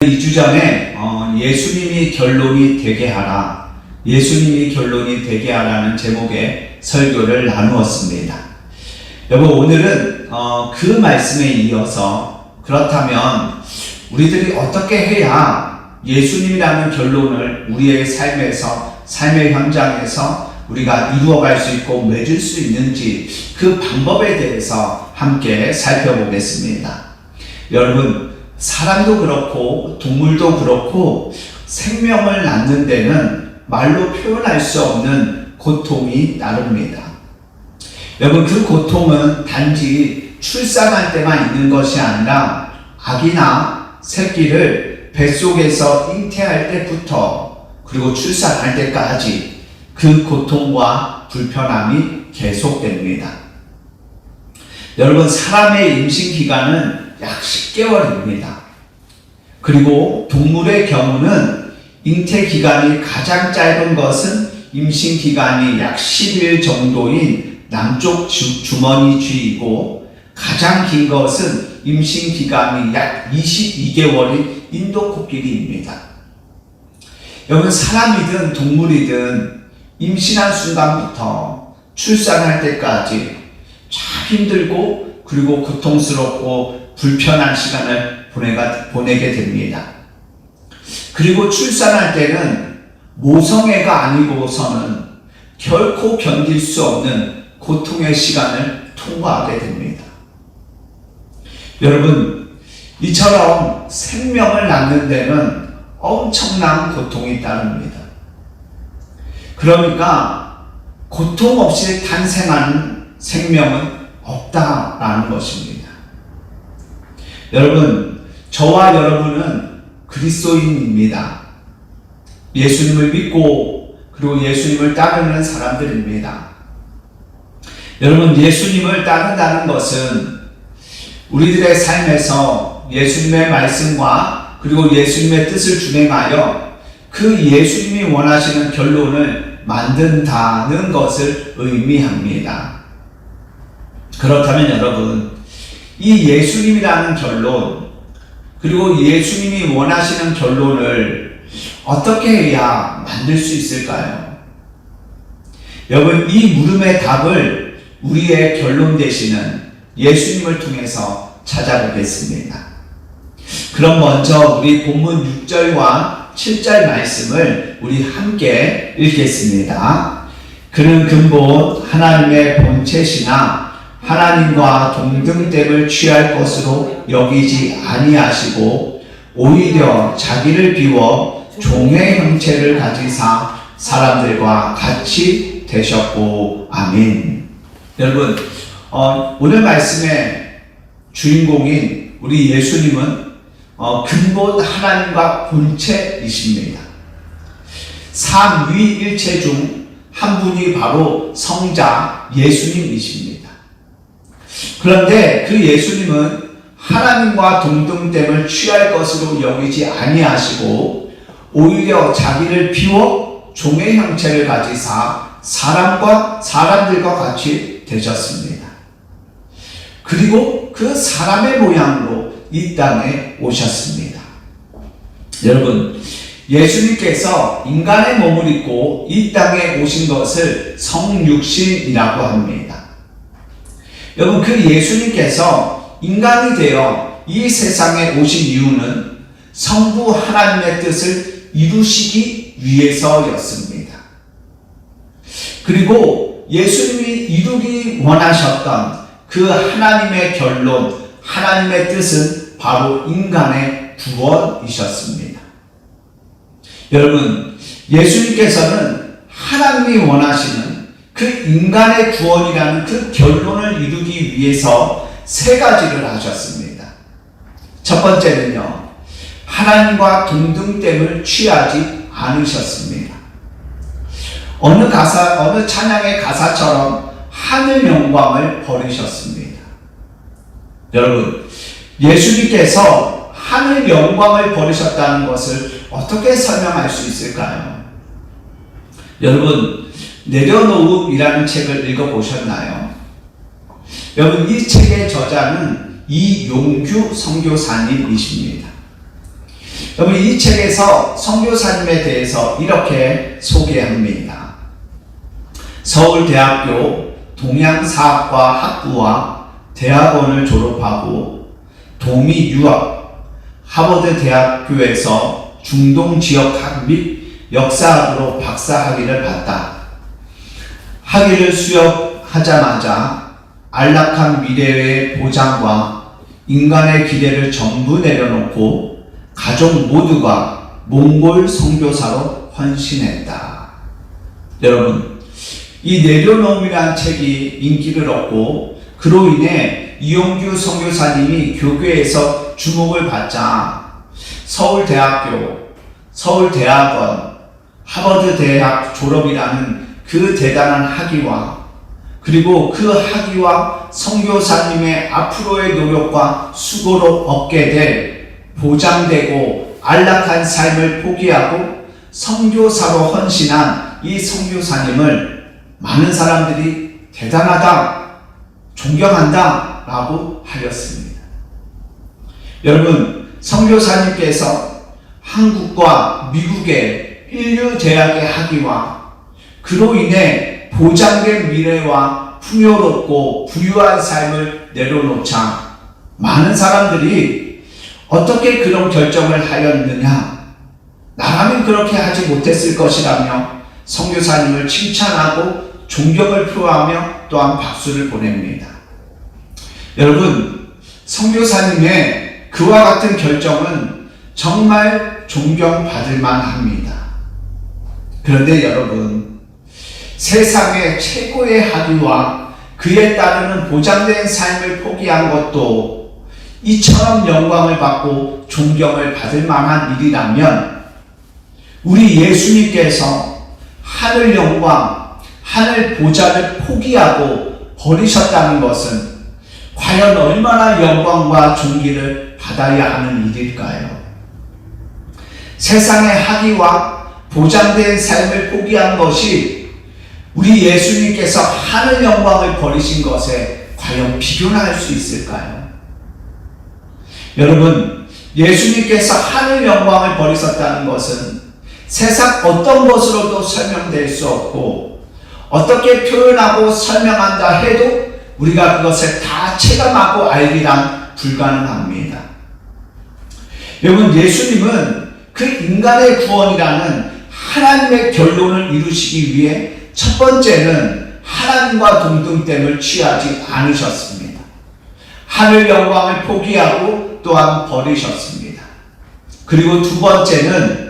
2주 전에 예수님이 결론이 되게 하라, 예수님이 결론이 되게 하라는 제목의 설교를 나누었습니다. 여러분, 오늘은 그 말씀에 이어서 그렇다면 우리들이 어떻게 해야 예수님이라는 결론을 우리의 삶에서, 삶의 현장에서 우리가 이루어갈 수 있고 맺을 수 있는지, 그 방법에 대해서 함께 살펴보겠습니다. 여러분, 사람도 그렇고 동물도 그렇고 생명을 낳는 데는 말로 표현할 수 없는 고통이 따릅니다. 여러분, 그 고통은 단지 출산할 때만 있는 것이 아니라 아기나 새끼를 뱃속에서 잉태할 때부터 그리고 출산할 때까지 그 고통과 불편함이 계속됩니다. 여러분, 사람의 임신 기간은 약 10개월입니다. 그리고 동물의 경우는 잉태 기간이 가장 짧은 것은 임신 기간이 약 10일 정도인 남쪽 주머니 쥐이고, 가장 긴 것은 임신 기간이 약 22개월인 인도 코끼리입니다. 여러분, 사람이든 동물이든 임신한 순간부터 출산할 때까지 참 힘들고 그리고 고통스럽고 불편한 시간을 보내게 됩니다. 그리고 출산할 때는 모성애가 아니고서는 결코 견딜 수 없는 고통의 시간을 통과하게 됩니다. 여러분, 이처럼 생명을 낳는 데는 엄청난 고통이 따릅니다. 그러니까 고통 없이 탄생하는 생명은 없다라는 것입니다. 여러분, 저와 여러분은 그리스도인입니다. 예수님을 믿고 그리고 예수님을 따르는 사람들입니다. 여러분, 예수님을 따른다는 것은 우리들의 삶에서 예수님의 말씀과 그리고 예수님의 뜻을 준행하여 그 예수님이 원하시는 결론을 만든다는 것을 의미합니다. 그렇다면 여러분, 이 예수님이라는 결론, 그리고 예수님이 원하시는 결론을 어떻게 해야 만들 수 있을까요? 여러분, 이 물음의 답을 우리의 결론 되시는 예수님을 통해서 찾아보겠습니다. 그럼 먼저 우리 본문 6절과 7절 말씀을 우리 함께 읽겠습니다. 그는 근본 하나님의 본체시나 하나님과 동등됨을 취할 것으로 여기지 아니하시고 오히려 자기를 비워 종의 형체를 가지사 사람들과 같이 되셨고, 아멘. 여러분, 오늘 말씀의 주인공인 우리 예수님은 근본 하나님과 본체이십니다. 삼위일체 중 한 분이 바로 성자 예수님이십니다. 그런데 그 예수님은 하나님과 동등됨을 취할 것으로 여기지 아니하시고 오히려 자기를 비워 종의 형체를 가지사 사람들과 같이 되셨습니다. 그리고 그 사람의 모양으로 이 땅에 오셨습니다. 여러분, 예수님께서 인간의 몸을 입고 이 땅에 오신 것을 성육신이라고 합니다. 여러분, 그 예수님께서 인간이 되어 이 세상에 오신 이유는 성부 하나님의 뜻을 이루시기 위해서였습니다. 그리고 예수님이 이루기 원하셨던 그 하나님의 결론, 하나님의 뜻은 바로 인간의 구원이셨습니다. 여러분, 예수님께서는 하나님이 원하시는 그 인간의 구원이라는 그 결론을 이루기 위해서 세 가지를 하셨습니다. 첫 번째는요, 하나님과 동등됨을 취하지 않으셨습니다. 어느 찬양의 가사처럼 하늘 영광을 버리셨습니다. 여러분, 예수님께서 하늘 영광을 버리셨다는 것을 어떻게 설명할 수 있을까요? 여러분, 내려놓음이라는 책을 읽어보셨나요? 여러분, 이 책의 저자는 이용규 선교사님이십니다. 여러분, 이 책에서 선교사님에 대해서 이렇게 소개합니다. 서울대학교 동양사학과 학부와 대학원을 졸업하고 도미 유학, 하버드 대학교에서 중동 지역학 및 역사학으로 박사학위를 받다. 학위를 수여하자마자 안락한 미래의 보장과 인간의 기대를 전부 내려놓고 가족 모두가 몽골 선교사로 헌신했다. 여러분, 이 내려놓음이라는 책이 인기를 얻고 그로 인해 이용규 선교사님이 교계에서 주목을 받자 서울대학교, 서울대학원, 하버드 대학 졸업이라는 그 대단한 학위와 그리고 그 학위와 선교사님의 앞으로의 노력과 수고로 얻게 될 보장되고 안락한 삶을 포기하고 선교사로 헌신한 이 선교사님을 많은 사람들이 대단하다, 존경한다 라고 하였습니다. 여러분, 선교사님께서 한국과 미국의 인류 대학의 학위와 그로 인해 보장된 미래와 풍요롭고 부유한 삶을 내려놓자 많은 사람들이 어떻게 그런 결정을 하였느냐, 나라면 그렇게 하지 못했을 것이라며 선교사님을 칭찬하고 존경을 표하며 또한 박수를 보냅니다. 여러분, 선교사님의 그와 같은 결정은 정말 존경받을 만합니다. 그런데 여러분, 세상의 최고의 학위와 그에 따르는 보장된 삶을 포기한 것도 이처럼 영광을 받고 존경을 받을 만한 일이라면 우리 예수님께서 하늘 영광, 하늘 보좌를 포기하고 버리셨다는 것은 과연 얼마나 영광과 존귀를 받아야 하는 일일까요? 세상의 학위와 보장된 삶을 포기한 것이 우리 예수님께서 하늘 영광을 버리신 것에 과연 비교나 할 수 있을까요? 여러분, 예수님께서 하늘 영광을 버리셨다는 것은 세상 어떤 것으로도 설명될 수 없고 어떻게 표현하고 설명한다 해도 우리가 그것을 다 체감하고 알기란 불가능합니다. 여러분, 예수님은 그 인간의 구원이라는 하나님의 결론을 이루시기 위해 첫 번째는 하나님과 동등됨을 취하지 않으셨습니다. 하늘 영광을 포기하고 또한 버리셨습니다. 그리고 두 번째는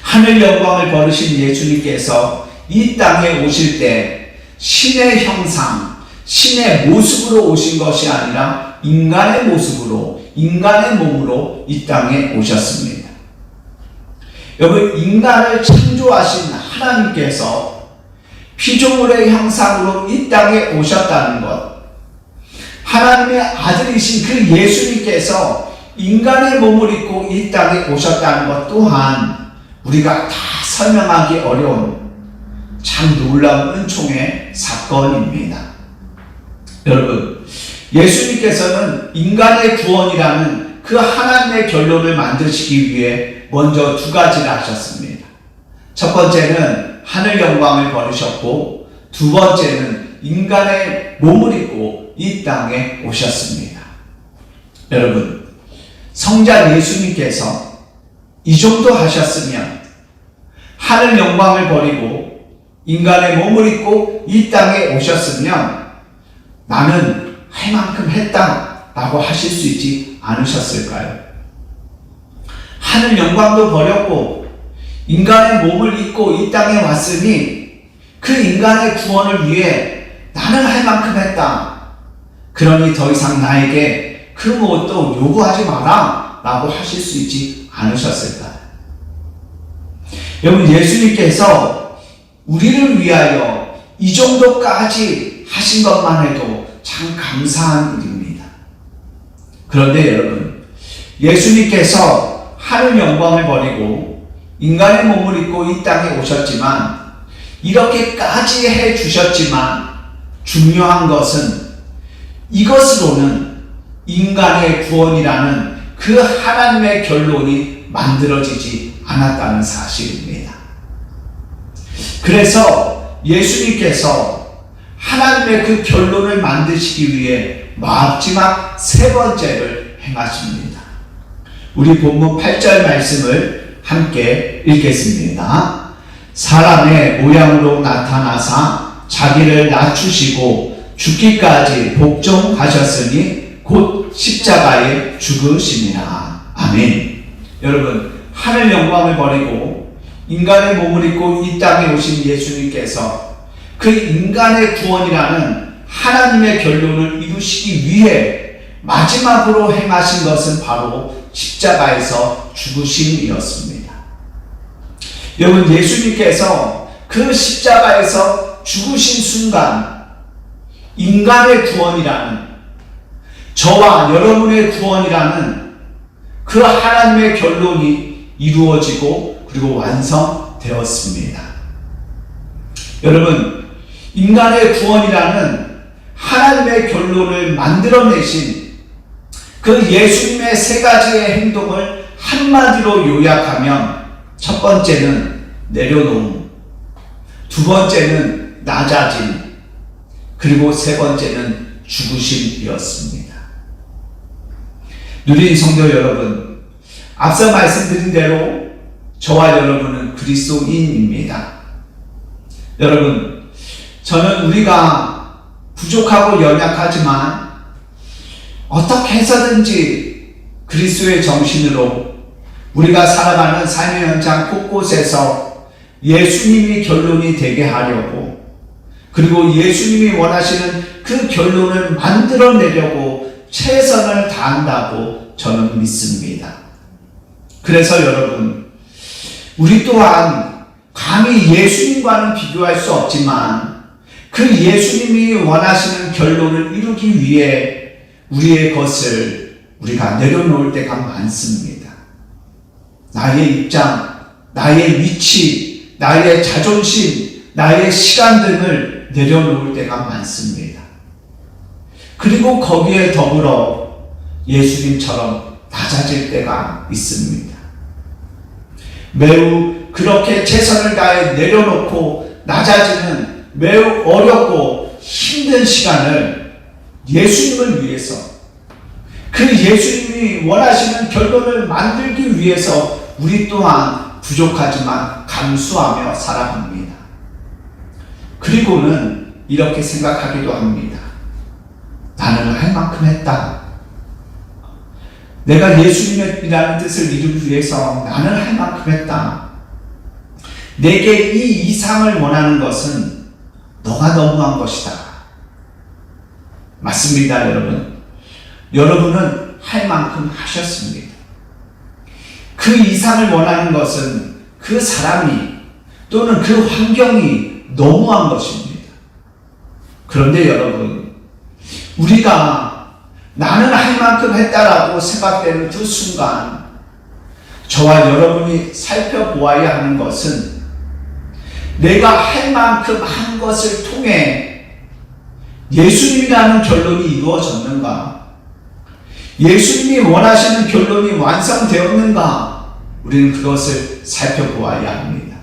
하늘 영광을 버리신 예수님께서 이 땅에 오실 때 신의 형상, 신의 모습으로 오신 것이 아니라 인간의 모습으로, 인간의 몸으로 이 땅에 오셨습니다. 여러분, 인간을 창조하신 하나님께서 피조물의 형상으로 이 땅에 오셨다는 것, 하나님의 아들이신 그 예수님께서 인간의 몸을 입고 이 땅에 오셨다는 것 또한 우리가 다 설명하기 어려운 참 놀라운 은총의 사건입니다. 여러분, 예수님께서는 인간의 구원이라는 그 하나님의 결론을 만드시기 위해 먼저 두 가지를 하셨습니다. 첫 번째는 하늘 영광을 버리셨고 두 번째는 인간의 몸을 입고 이 땅에 오셨습니다. 여러분, 성자 예수님께서 이 정도 하셨으면 하늘 영광을 버리고 인간의 몸을 입고 이 땅에 오셨으면 나는 할 만큼 했다 라고 하실 수 있지 않으셨을까요? 하늘 영광도 버렸고 인간의 몸을 입고 이 땅에 왔으니 그 인간의 구원을 위해 나는 할 만큼 했다. 그러니 더 이상 나에게 그 무엇도 요구하지 마라 라고 하실 수 있지 않으셨을까요? 여러분, 예수님께서 우리를 위하여 이 정도까지 하신 것만 해도 참 감사한 일입니다. 그런데 여러분, 예수님께서 하늘 영광을 버리고 인간의 몸을 입고 이 땅에 오셨지만 이렇게까지 해주셨지만 중요한 것은 이것으로는 인간의 구원이라는 그 하나님의 결론이 만들어지지 않았다는 사실입니다. 그래서 예수님께서 하나님의 그 결론을 만드시기 위해 마지막 세 번째를 행하십니다. 우리 본문 8절 말씀을 함께 읽겠습니다. 사람의 모양으로 나타나사 자기를 낮추시고 죽기까지 복종하셨으니 곧 십자가에 죽으심이라. 아멘. 여러분, 하늘 영광을 버리고 인간의 몸을 입고 이 땅에 오신 예수님께서 그 인간의 구원이라는 하나님의 결론을 이루시기 위해 마지막으로 행하신 것은 바로 십자가에서 죽으심이었습니다. 여러분, 예수님께서 그 십자가에서 죽으신 순간 인간의 구원이라는, 저와 여러분의 구원이라는 그 하나님의 결론이 이루어지고 그리고 완성되었습니다. 여러분, 인간의 구원이라는 하나님의 결론을 만들어내신 그 예수님의 세 가지의 행동을 한마디로 요약하면, 첫 번째는 내려놓음, 두 번째는 낮아짐, 그리고 세 번째는 죽으심이었습니다. 누린 성도 여러분, 앞서 말씀드린 대로 저와 여러분은 그리스도인입니다. 여러분, 저는 우리가 부족하고 연약하지만 어떻게 해서든지 그리스도의 정신으로 우리가 살아가는 삶의 현장 곳곳에서 예수님이 결론이 되게 하려고, 그리고 예수님이 원하시는 그 결론을 만들어내려고 최선을 다한다고 저는 믿습니다. 그래서 여러분, 우리 또한 감히 예수님과는 비교할 수 없지만 그 예수님이 원하시는 결론을 이루기 위해 우리의 것을 우리가 내려놓을 때가 많습니다. 나의 입장, 나의 위치, 나의 자존심, 나의 시간 등을 내려놓을 때가 많습니다. 그리고 거기에 더불어 예수님처럼 낮아질 때가 있습니다. 매우 그렇게 최선을 다해 내려놓고 낮아지는 매우 어렵고 힘든 시간을 예수님을 위해서, 그 예수님이 원하시는 결론을 만들기 위해서 우리 또한 부족하지만 감수하며 살아갑니다. 그리고는 이렇게 생각하기도 합니다. 나는 할 만큼 했다. 내가 예수님이라는 뜻을 이루기 위해서 나는 할 만큼 했다. 내게 이 이상을 원하는 것은 너가 너무한 것이다. 맞습니다, 여러분. 여러분은 할 만큼 하셨습니다. 그 이상을 원하는 것은 그 사람이 또는 그 환경이 너무한 것입니다. 그런데 여러분, 우리가 나는 할 만큼 했다라고 생각되는 그 순간 저와 여러분이 살펴보아야 하는 것은 내가 할 만큼 한 것을 통해 예수님이라는 결론이 이루어졌는가? 예수님이 원하시는 결론이 완성되었는가? 우리는 그것을 살펴보아야 합니다.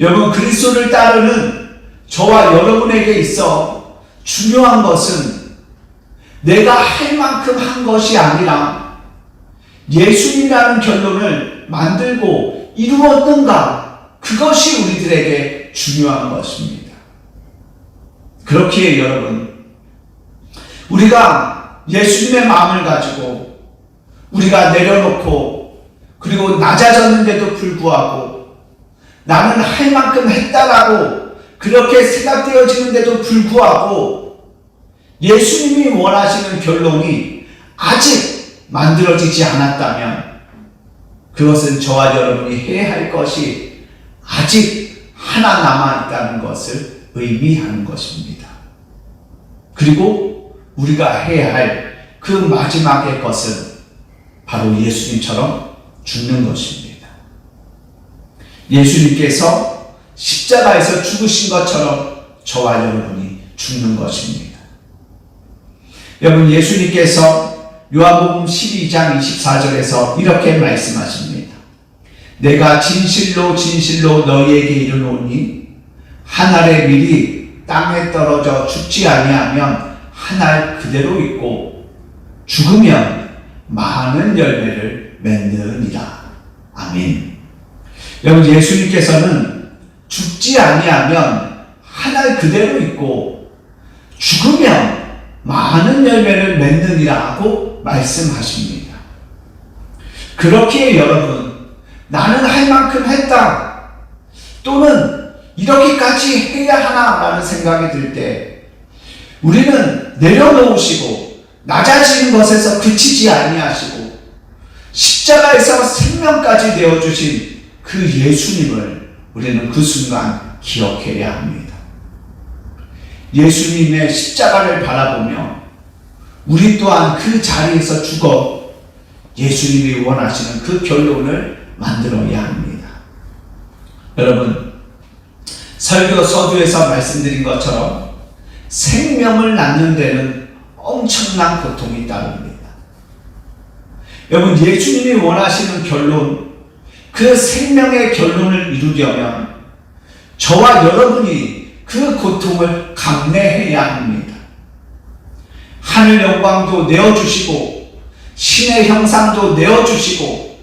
여러분, 그리스도를 따르는 저와 여러분에게 있어 중요한 것은 내가 할 만큼 한 것이 아니라 예수님이라는 결론을 만들고 이루었는가? 그것이 우리들에게 중요한 것입니다. 그렇기에 여러분, 우리가 예수님의 마음을 가지고 우리가 내려놓고 그리고 낮아졌는데도 불구하고 나는 할 만큼 했다라고 그렇게 생각되어지는데도 불구하고 예수님이 원하시는 결론이 아직 만들어지지 않았다면 그것은 저와 여러분이 해야 할 것이 아직 하나 남아있다는 것을 의미하는 것입니다. 그리고 우리가 해야 할 그 마지막의 것은 바로 예수님처럼 죽는 것입니다. 예수님께서 십자가에서 죽으신 것처럼 저와 여러분이 죽는 것입니다. 여러분, 예수님께서 요한복음 12장 24절에서 이렇게 말씀하십니다. 내가 진실로 진실로 너희에게 이르노니 한 알의 밀이 땅에 떨어져 죽지 아니하면 한 알 그대로 있고 죽으면 많은 열매를 맺느니라. 아멘. 여러분, 예수님께서는 죽지 아니하면 한 알 그대로 있고 죽으면 많은 열매를 맺느니라고 말씀하십니다. 그렇기에 여러분, 나는 할 만큼 했다, 또는 이렇게까지 해야 하나라는 생각이 들 때 우리는 내려놓으시고 낮아지는 것에서 그치지 아니하시고 십자가에서 생명까지 내어주신 그 예수님을 우리는 그 순간 기억해야 합니다. 예수님의 십자가를 바라보며 우리 또한 그 자리에서 죽어 예수님이 원하시는 그 결론을 만들어야 합니다. 여러분, 설교 서두에서 말씀드린 것처럼 생명을 낳는 데는 엄청난 고통이 따릅니다. 여러분, 예수님이 원하시는 결론, 그 생명의 결론을 이루려면 저와 여러분이 그 고통을 감내해야 합니다. 하늘 영광도 내어주시고 신의 형상도 내어주시고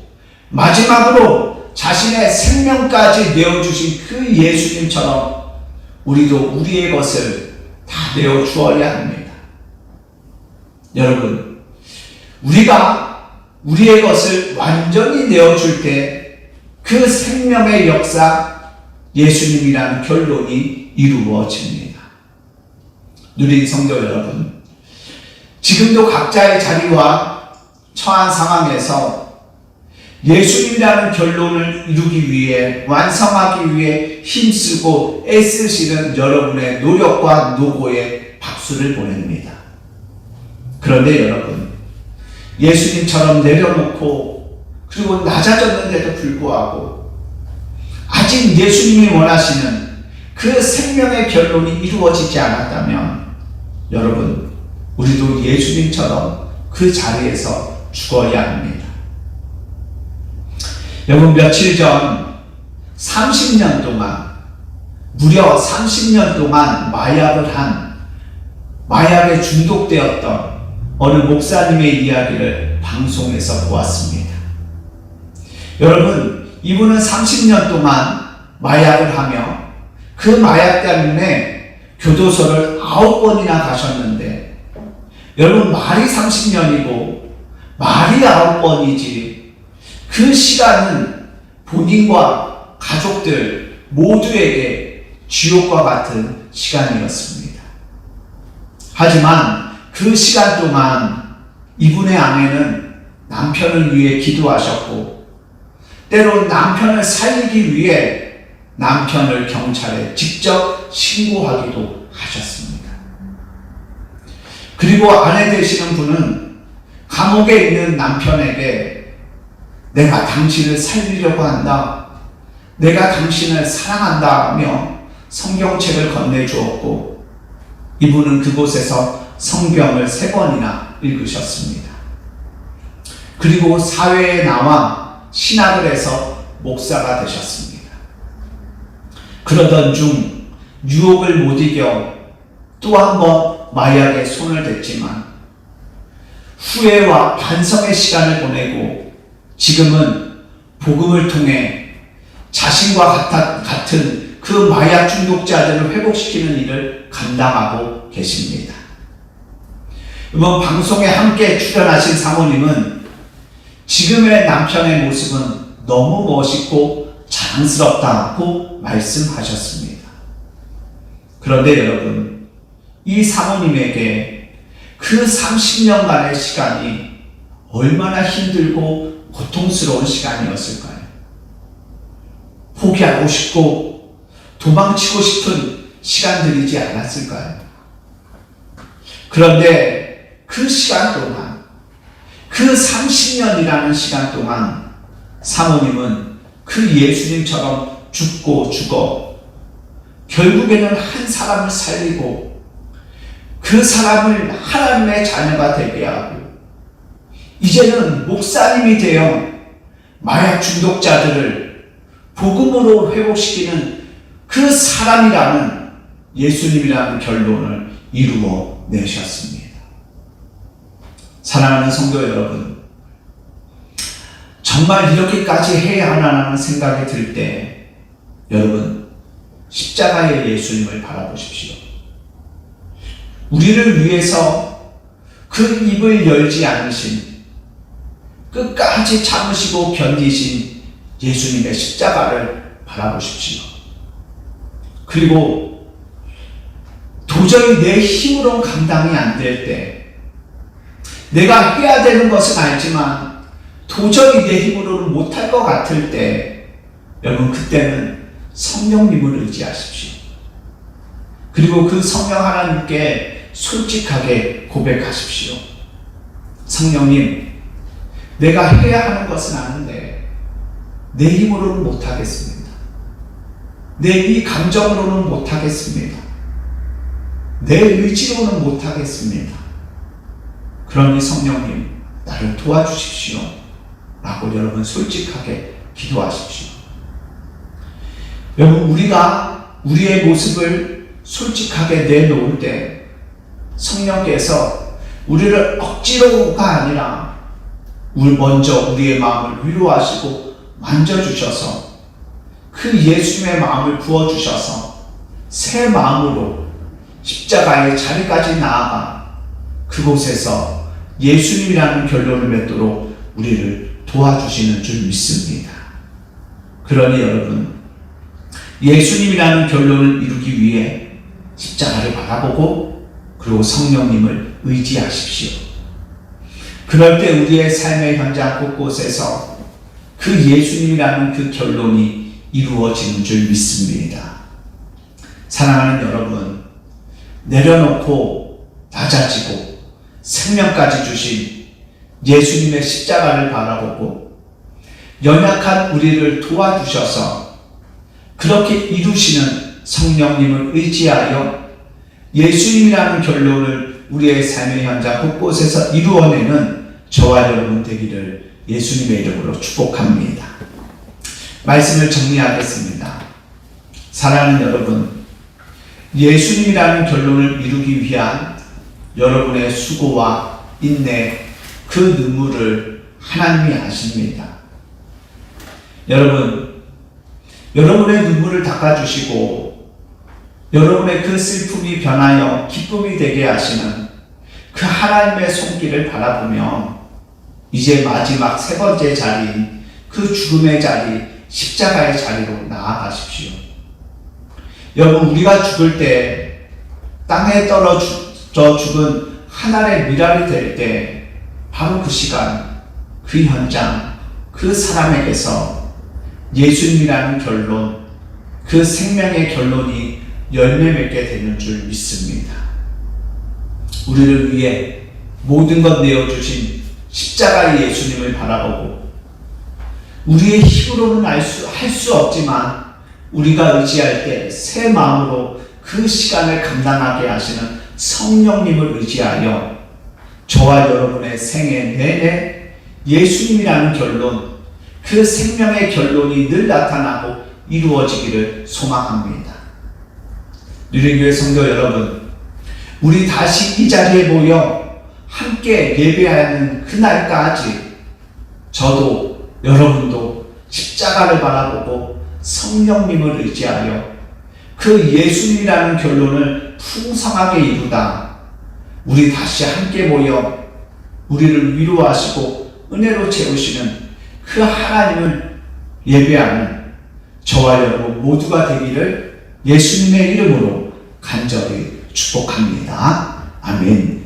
마지막으로 자신의 생명까지 내어주신 그 예수님처럼 우리도 우리의 것을 다 내어주어야 합니다. 여러분, 우리가 우리의 것을 완전히 내어줄 때 그 생명의 역사, 예수님이라는 결론이 이루어집니다. 누린 성도 여러분, 지금도 각자의 자리와 처한 상황에서 예수님이라는 결론을 이루기 위해, 완성하기 위해 힘쓰고 애쓰시는 여러분의 노력과 노고에 박수를 보냅니다. 그런데 여러분, 예수님처럼 내려놓고 그리고 낮아졌는데도 불구하고 아직 예수님이 원하시는 그 생명의 결론이 이루어지지 않았다면 여러분, 우리도 예수님처럼 그 자리에서 죽어야 합니다. 여러분, 며칠 전 30년 동안, 무려 30년 동안 마약에 중독되었던 어느 목사님의 이야기를 방송에서 보았습니다. 여러분, 이분은 30년 동안 마약을 하며 그 마약 때문에 교도소를 9번이나 가셨는데, 여러분, 말이 30년이고 말이 9번이지 그 시간은 본인과 가족들 모두에게 지옥과 같은 시간이었습니다. 하지만 그 시간 동안 이분의 아내는 남편을 위해 기도하셨고, 때론 남편을 살리기 위해 남편을 경찰에 직접 신고하기도 하셨습니다. 그리고 아내 되시는 분은 감옥에 있는 남편에게 내가 당신을 살리려고 한다, 내가 당신을 사랑한다 하며 성경책을 건네주었고, 이분은 그곳에서 성경을 3번이나 읽으셨습니다. 그리고 사회에 나와 신학을 해서 목사가 되셨습니다. 그러던 중 유혹을 못 이겨 또 한 번 마약에 손을 댔지만 후회와 반성의 시간을 보내고 지금은 복음을 통해 자신과 같은 그 마약 중독자들을 회복시키는 일을 감당하고 계십니다. 이번 방송에 함께 출연하신 사모님은 지금의 남편의 모습은 너무 멋있고 자랑스럽다고 말씀하셨습니다. 그런데 여러분, 이 사모님에게 그 30년간의 시간이 얼마나 힘들고 고통스러운 시간이었을까요? 포기하고 싶고 도망치고 싶은 시간들이지 않았을까요? 그런데 그 시간 동안, 그 30년이라는 시간 동안 사모님은 그 예수님처럼 죽고 죽어 결국에는 한 사람을 살리고 그 사람을 하나님의 자녀가 되게 하고 이제는 목사님이 되어 마약 중독자들을 복음으로 회복시키는 그 사람이라는 예수님이라는 결론을 이루어 내셨습니다. 사랑하는 성도 여러분, 정말 이렇게까지 해야 하나라는 생각이 들 때 여러분, 십자가의 예수님을 바라보십시오. 우리를 위해서 그 입을 열지 않으신, 끝까지 참으시고 견디신 예수님의 십자가를 바라보십시오. 그리고 도저히 내 힘으로는 감당이 안 될 때, 내가 해야 되는 것은 알지만 도저히 내 힘으로는 못할 것 같을 때, 여러분 그때는 성령님을 의지하십시오. 그리고 그 성령 하나님께 솔직하게 고백하십시오. 성령님, 내가 해야 하는 것은 아는데 내 힘으로는 못하겠습니다. 내 이 감정으로는 못하겠습니다. 내 의지로는 못하겠습니다. 그러니 성령님, 나를 도와주십시오. 라고 여러분 솔직하게 기도하십시오. 여러분, 우리가 우리의 모습을 솔직하게 내놓을 때 성령께서 우리를 억지로가 아니라 먼저 우리의 마음을 위로하시고 만져주셔서 그 예수님의 마음을 부어주셔서 새 마음으로 십자가의 자리까지 나아가 그곳에서 예수님이라는 결론을 맺도록 우리를 도와주시는 줄 믿습니다. 그러니 여러분, 예수님이라는 결론을 이루기 위해 십자가를 바라보고 그리고 성령님을 의지하십시오. 그럴 때 우리의 삶의 현장 곳곳에서 그 예수님이라는 그 결론이 이루어지는 줄 믿습니다. 사랑하는 여러분, 내려놓고 낮아지고 생명까지 주신 예수님의 십자가를 바라보고 연약한 우리를 도와주셔서 그렇게 이루시는 성령님을 의지하여 예수님이라는 결론을 우리의 삶의 현장 곳곳에서 이루어내는 저와 여러분 되기를 예수님의 이름으로 축복합니다. 말씀을 정리하겠습니다. 사랑하는 여러분, 예수님이라는 결론을 이루기 위한 여러분의 수고와 인내, 그 눈물을 하나님이 아십니다. 여러분, 여러분의 눈물을 닦아주시고 여러분의 그 슬픔이 변하여 기쁨이 되게 하시는 그 하나님의 손길을 바라보며 이제 마지막 세 번째 자리인 그 죽음의 자리, 십자가의 자리로 나아가십시오. 여러분, 우리가 죽을 때 땅에 떨어져 죽은 한 알의 미랄이 될 때 바로 그 시간, 그 현장, 그 사람에게서 예수님이라는 결론, 그 생명의 결론이 열매 맺게 되는 줄 믿습니다. 우리를 위해 모든 것 내어주신 십자가의 예수님을 바라보고 우리의 힘으로는 할 수 없지만 우리가 의지할 때 새 마음으로 그 시간을 감당하게 하시는 성령님을 의지하여 저와 여러분의 생애 내내 예수님이라는 결론, 그 생명의 결론이 늘 나타나고 이루어지기를 소망합니다. 누린교회 성도 여러분, 우리 다시 이 자리에 모여 함께 예배하는 그날까지 저도 여러분도 십자가를 바라보고 성령님을 의지하여 그 예수님이라는 결론을 풍성하게 이루다 우리 다시 함께 모여 우리를 위로하시고 은혜로 채우시는 그 하나님을 예배하는 저와 여러분 모두가 되기를 예수님의 이름으로 간절히 축복합니다. 아멘.